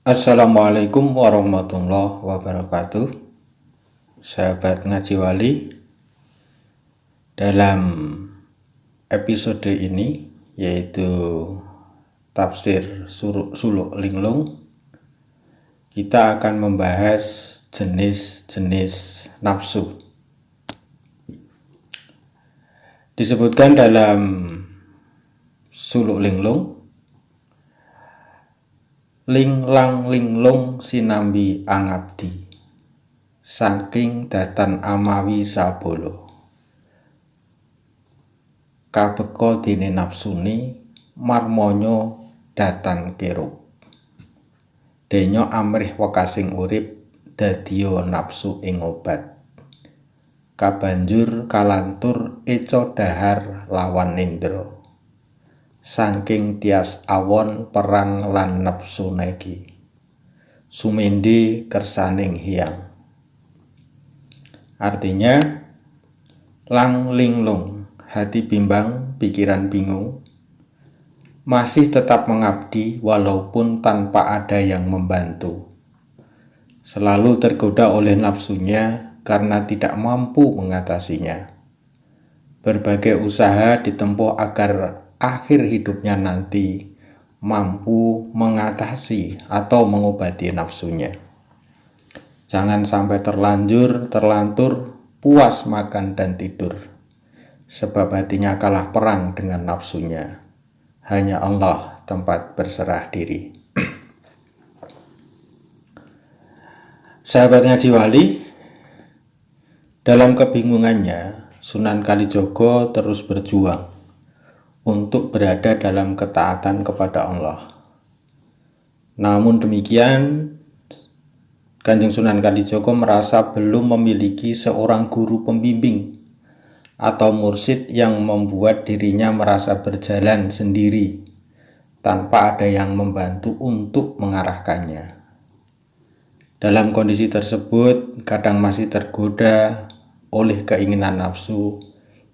Assalamualaikum warahmatullahi wabarakatuh. Sahabat Ngaji Wali, dalam episode ini yaitu tafsir Suluk Linglung, kita akan membahas jenis-jenis nafsu. Disebutkan dalam Suluk Linglung, Linglang linglung sinambi angabdi, saking datan amawi sabolo. Kabeko dene nafsuni, marmonyo datan kerup. Denyo amrih wekasing urip, dadiyo nafsu ing obat. Kabanjur kalantur eco dahar lawan nindra. Saking tias awon perang lan nafsu negi, sumende kersaning hiang. Artinya, lang linglung, hati bimbang, pikiran bingung, masih tetap mengabdi walaupun tanpa ada yang membantu. Selalu tergoda oleh nafsunya karena tidak mampu mengatasinya. Berbagai usaha ditempuh agar akhir hidupnya nanti mampu mengatasi atau mengobati nafsunya. Jangan sampai terlantur, puas makan dan tidur, sebab hatinya kalah perang dengan nafsunya. Hanya Allah tempat berserah diri. Sahabat Ngaji Wali, dalam kebingungannya, Sunan Kalijogo terus berjuang untuk berada dalam ketaatan kepada Allah. Namun demikian, Kanjeng Sunan Kalijogo merasa belum memiliki seorang guru pembimbing atau mursyid yang membuat dirinya merasa berjalan sendiri tanpa ada yang membantu untuk mengarahkannya. Dalam kondisi tersebut, kadang masih tergoda oleh keinginan nafsu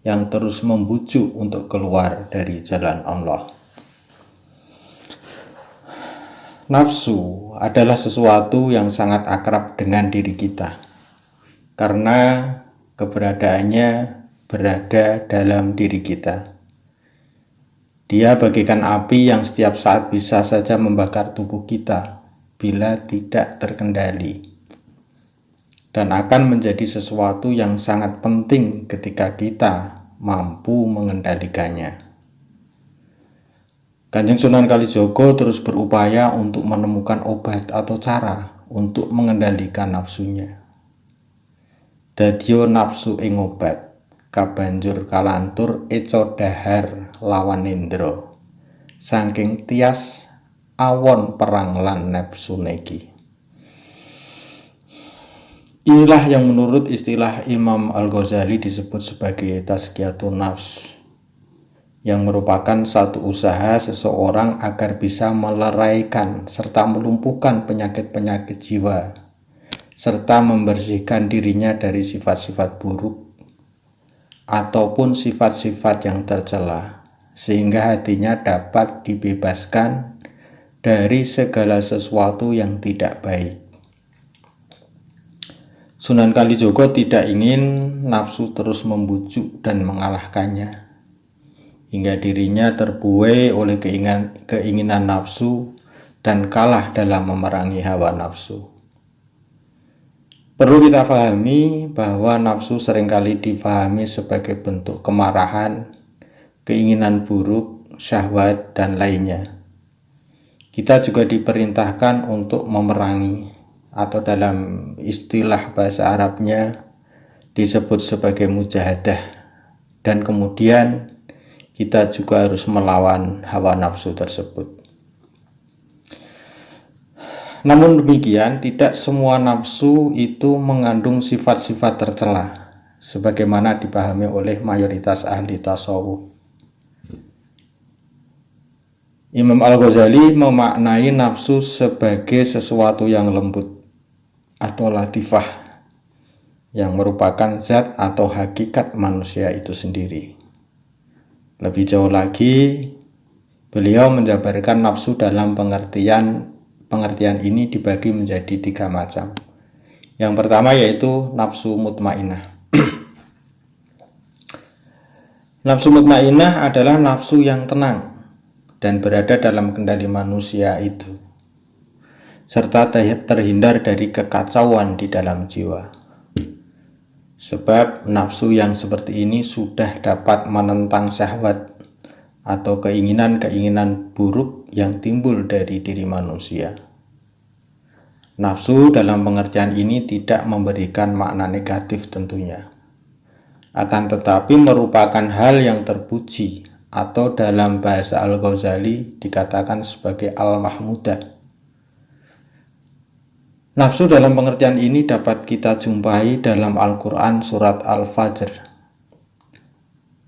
yang terus membujuk untuk keluar dari jalan Allah. Nafsu adalah sesuatu yang sangat akrab dengan diri kita, karena keberadaannya berada dalam diri kita. Dia bagaikan api yang setiap saat bisa saja membakar tubuh kita bila tidak terkendali, dan akan menjadi sesuatu yang sangat penting ketika kita mampu mengendalikannya. Kanjeng Sunan Kalijogo terus berupaya untuk menemukan obat atau cara untuk mengendalikan nafsunya. Dadiyo nafsu ing obat, kabanjur kalantur eco dahar lawan nindra, saking tias awon perang lan nafsu negi. Inilah yang menurut istilah Imam Al-Ghazali disebut sebagai tazkiyatun nafs, yang merupakan satu usaha seseorang agar bisa meleraikan serta melumpuhkan penyakit-penyakit jiwa, serta membersihkan dirinya dari sifat-sifat buruk ataupun sifat-sifat yang tercela, sehingga hatinya dapat dibebaskan dari segala sesuatu yang tidak baik. Sunan Kalijogo tidak ingin nafsu terus membujuk dan mengalahkannya, hingga dirinya terbuai oleh keinginan nafsu dan kalah dalam memerangi hawa nafsu. Perlu kita pahami bahwa nafsu seringkali dipahami sebagai bentuk kemarahan, keinginan buruk, syahwat, dan lainnya. Kita juga diperintahkan untuk memerangi, atau dalam istilah bahasa Arabnya disebut sebagai mujahadah, dan kemudian kita juga harus melawan hawa nafsu tersebut. Namun demikian, tidak semua nafsu itu mengandung sifat-sifat tercela sebagaimana dipahami oleh mayoritas ahli tasawuf. Imam Al-Ghazali memaknai nafsu sebagai sesuatu yang lembut atau latifah, yang merupakan zat atau hakikat manusia itu sendiri. Lebih jauh lagi, beliau menjabarkan nafsu dalam pengertian pengertian ini dibagi menjadi 3 macam. Yang pertama yaitu nafsu mutmainnah. Nafsu mutmainnah adalah nafsu yang tenang dan berada dalam kendali manusia itu, serta terhindar dari kekacauan di dalam jiwa. Sebab nafsu yang seperti ini sudah dapat menentang syahwat atau keinginan-keinginan buruk yang timbul dari diri manusia. Nafsu dalam pengertian ini tidak memberikan makna negatif tentunya, akan tetapi merupakan hal yang terpuji atau dalam bahasa Al-Ghazali dikatakan sebagai al-mahmudah. Nafsu dalam pengertian ini dapat kita jumpai dalam Al-Quran surat Al-Fajr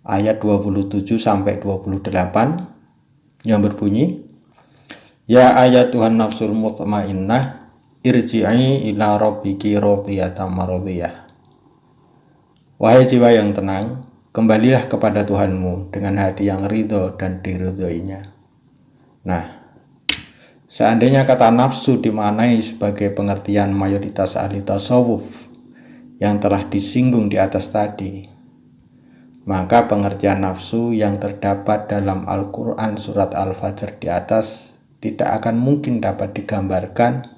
ayat 27-28 yang berbunyi, Ya ayatuhan nafsul mutmainnah irji'i ila rabbiki radiyatan maradiyah. Wahai jiwa yang tenang, kembalilah kepada Tuhanmu dengan hati yang ridho dan diridhoinya. Nah, seandainya kata nafsu dimaknai sebagai pengertian mayoritas ahli tasawuf yang telah disinggung di atas tadi, maka pengertian nafsu yang terdapat dalam Al-Quran surat Al-Fajr di atas tidak akan mungkin dapat digambarkan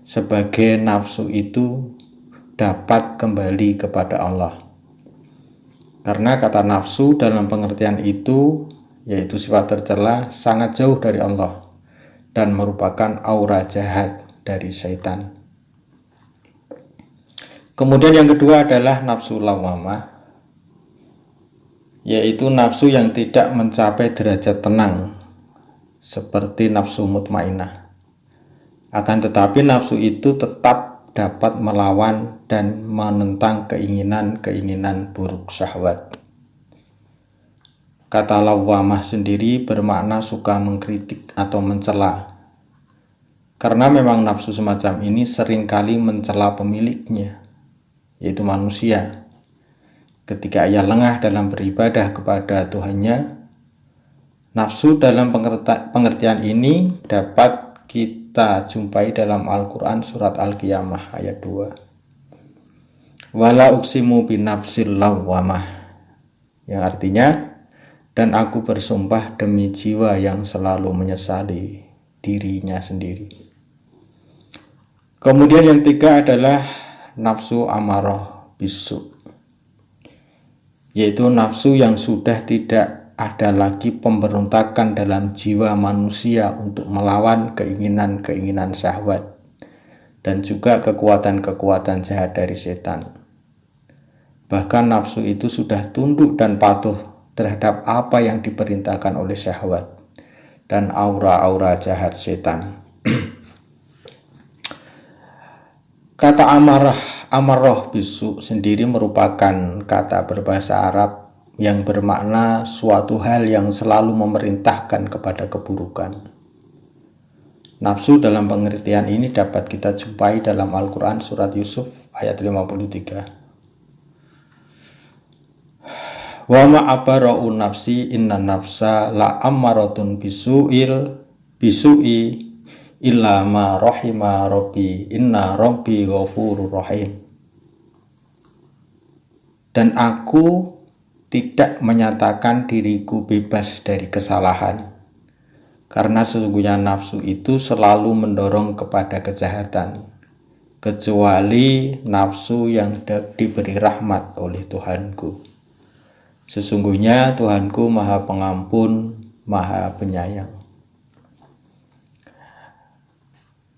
sebagai nafsu itu dapat kembali kepada Allah. Karena kata nafsu dalam pengertian itu, yaitu sifat tercela, sangat jauh dari Allah dan merupakan aura jahat dari syaitan. Kemudian yang kedua adalah nafsu lawamah, yaitu nafsu yang tidak mencapai derajat tenang seperti nafsu mutmainnah. Akan tetapi nafsu itu tetap dapat melawan dan menentang keinginan-keinginan buruk syahwat. Kata lawamah sendiri bermakna suka mengkritik atau mencela, karena memang nafsu semacam ini seringkali mencela pemiliknya, yaitu manusia. Ketika ia lengah dalam beribadah kepada Tuhannya, nafsu dalam pengertian ini dapat kita jumpai dalam Al-Quran surat Al-Qiyamah ayat 2. Wala uksimu binafsil lawwamah, yang artinya, dan aku bersumpah demi jiwa yang selalu menyesali dirinya sendiri. Kemudian yang tiga adalah nafsu amarah bisu, yaitu nafsu yang sudah tidak ada lagi pemberontakan dalam jiwa manusia untuk melawan keinginan-keinginan syahwat dan juga kekuatan-kekuatan jahat dari setan. Bahkan nafsu itu sudah tunduk dan patuh terhadap apa yang diperintahkan oleh syahwat dan aura-aura jahat setan. Kata amarah bisu sendiri merupakan kata berbahasa Arab yang bermakna suatu hal yang selalu memerintahkan kepada keburukan. Nafsu dalam pengertian ini dapat kita jumpai dalam Al-Quran surat Yusuf ayat 53. Wa ma'abara'u nafsi inna nafsa la ammaratun bisu'i illa ma rahima rabbi inna rabbi ghafurur rahim. Dan aku tidak menyatakan diriku bebas dari kesalahan, karena sesungguhnya nafsu itu selalu mendorong kepada kejahatan, kecuali nafsu yang diberi rahmat oleh Tuhanku. Sesungguhnya Tuhanku Maha Pengampun, Maha Penyayang.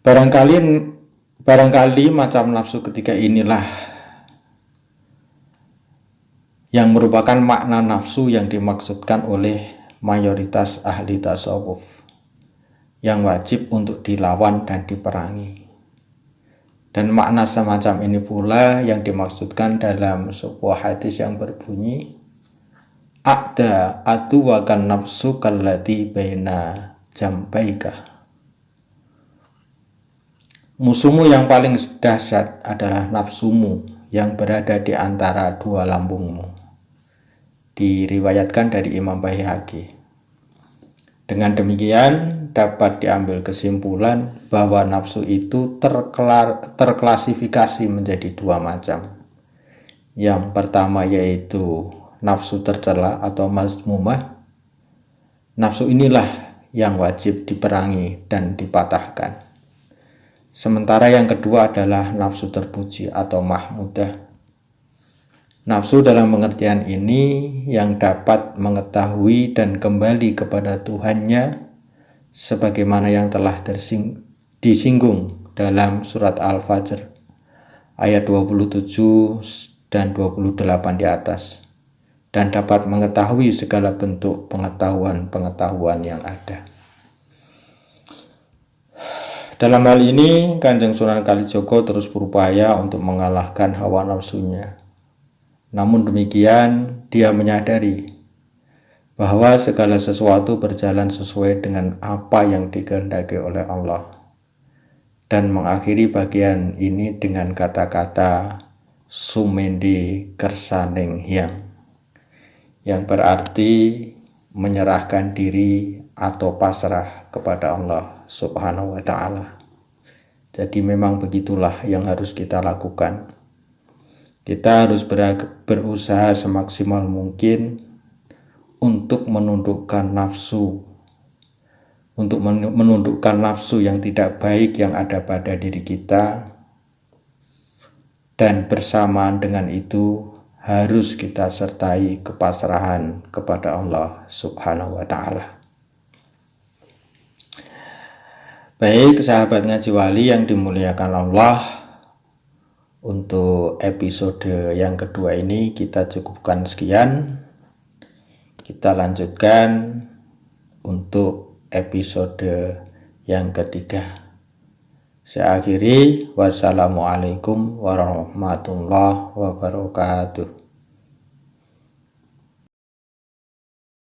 Barangkali macam nafsu ketiga inilah yang merupakan makna nafsu yang dimaksudkan oleh mayoritas ahli tasawuf, yang wajib untuk dilawan dan diperangi. Dan makna semacam ini pula yang dimaksudkan dalam sebuah hadis yang berbunyi, A'da atuwakan nafsu kallati baina jambaika. Musuhmu yang paling dahsyat adalah nafsumu yang berada di antara dua lambungmu. Diriwayatkan dari Imam Baihaqi. Dengan demikian dapat diambil kesimpulan bahwa nafsu itu terklasifikasi menjadi dua macam. Yang pertama yaitu nafsu tercela atau mazmumah. Nafsu inilah yang wajib diperangi dan dipatahkan. Sementara yang kedua adalah nafsu terpuji atau mahmudah. Nafsu dalam pengertian ini yang dapat mengetahui dan kembali kepada Tuhannya sebagaimana yang telah disinggung dalam surat Al-Fajr ayat 27 dan 28 di atas, dan dapat mengetahui segala bentuk pengetahuan yang ada. Dalam hal ini Kanjeng Sunan Kalijogo terus berupaya untuk mengalahkan hawa nafsunya. Namun demikian, dia menyadari bahwa segala sesuatu berjalan sesuai dengan apa yang dikehendaki oleh Allah, dan mengakhiri bagian ini dengan kata-kata Sumendhi Kersaning Hyang, yang berarti menyerahkan diri atau pasrah kepada Allah Subhanahu wa Ta'ala. Jadi memang begitulah yang harus kita lakukan. Kita harus berusaha semaksimal mungkin untuk menundukkan nafsu, yang tidak baik yang ada pada diri kita, dan bersamaan dengan itu harus kita sertai kepasrahan kepada Allah Subhanahu wa Ta'ala. Baik sahabat Ngaji Wali yang dimuliakan Allah, untuk episode yang kedua ini kita cukupkan sekian. Kita lanjutkan untuk episode yang ketiga. Saya akhiri, wassalamualaikum warahmatullahi wabarakatuh.